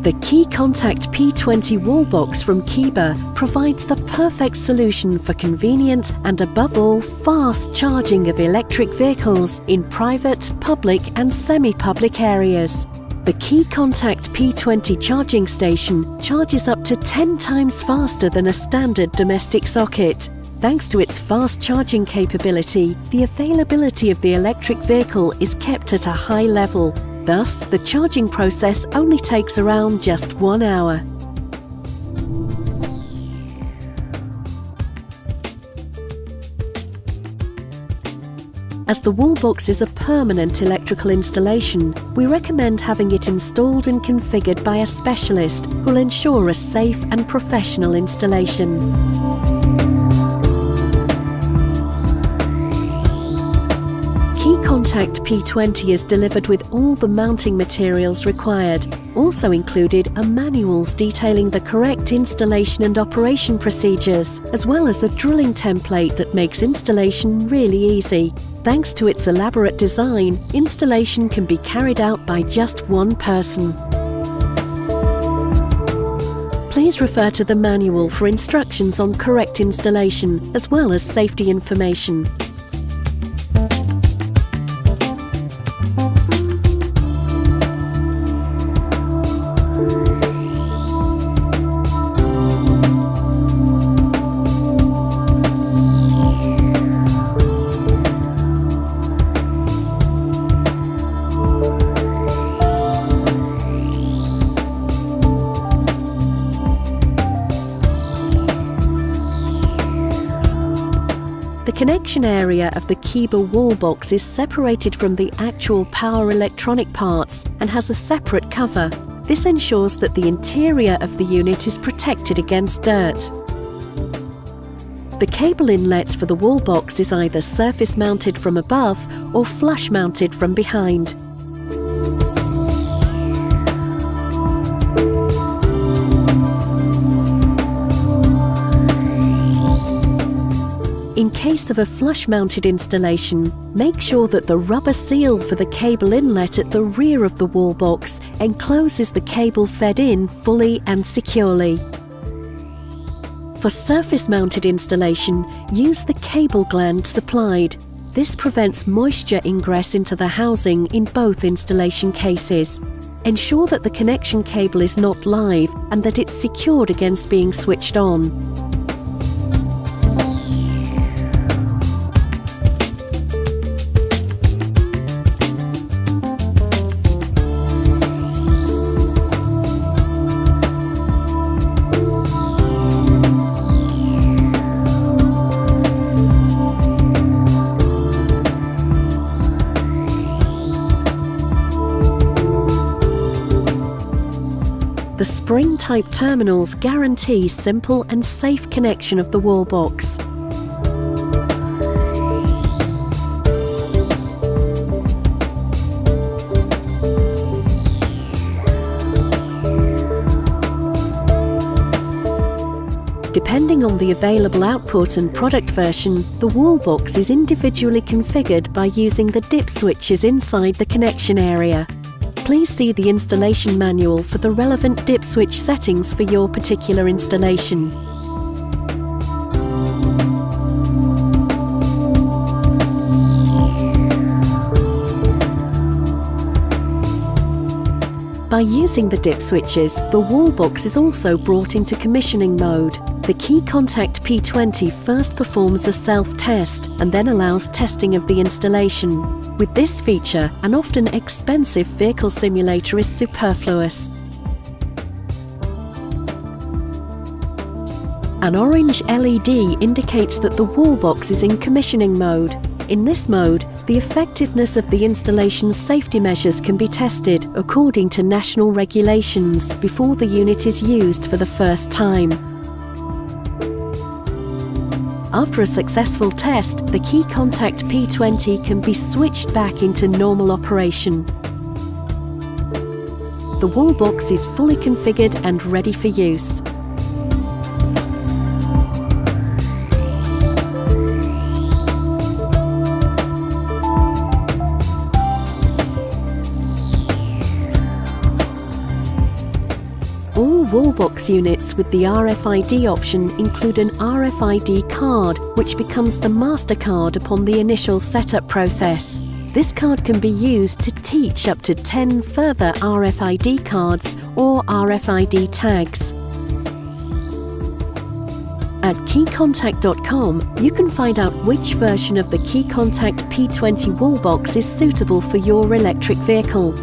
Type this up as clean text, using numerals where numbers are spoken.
The Key Contact P20 wall box from KEBA provides the perfect solution for convenient and, above all, fast charging of electric vehicles in private, public and semi-public areas. The Key Contact P20 charging station charges up to 10 times faster than a standard domestic socket. Thanks to its fast charging capability, the availability of the electric vehicle is kept at a high level. Thus, the charging process only takes around just 1 hour. As the wall box is a permanent electrical installation, we recommend having it installed and configured by a specialist who will ensure a safe and professional installation. Key Contact P20 is delivered with all the mounting materials required. Also included are manuals detailing the correct installation and operation procedures, as well as a drilling template that makes installation really easy. Thanks to its elaborate design, installation can be carried out by just one person. Please refer to the manual for instructions on correct installation, as well as safety information. The connection area of the KEBA wall box is separated from the actual power electronic parts and has a separate cover. This ensures that the interior of the unit is protected against dirt. The cable inlet for the wall box is either surface mounted from above or flush mounted from behind. In case of a flush-mounted installation, make sure that the rubber seal for the cable inlet at the rear of the wall box encloses the cable fed in fully and securely. For surface-mounted installation, use the cable gland supplied. This prevents moisture ingress into the housing in both installation cases. Ensure that the connection cable is not live and that it's secured against being switched on. The spring-type terminals guarantee simple and safe connection of the wall box. Depending on the available output and product version, the wall box is individually configured by using the dip switches inside the connection area. Please see the installation manual for the relevant dip switch settings for your particular installation. By using the dip switches, the wall box is also brought into commissioning mode. The Key Contact P20 first performs a self-test and then allows testing of the installation. With this feature, an often expensive vehicle simulator is superfluous. An orange LED indicates that the wall box is in commissioning mode. In this mode, the effectiveness of the installation's safety measures can be tested according to national regulations before the unit is used for the first time. After a successful test, the Key Contact P20 can be switched back into normal operation. The wall box is fully configured and ready for use. wallbox units with the RFID option include an RFID card, which becomes the MasterCard upon the initial setup process. This card can be used to teach up to 10 further RFID cards or RFID tags. At keycontact.com, you can find out which version of the KeyContact P20 wallbox is suitable for your electric vehicle.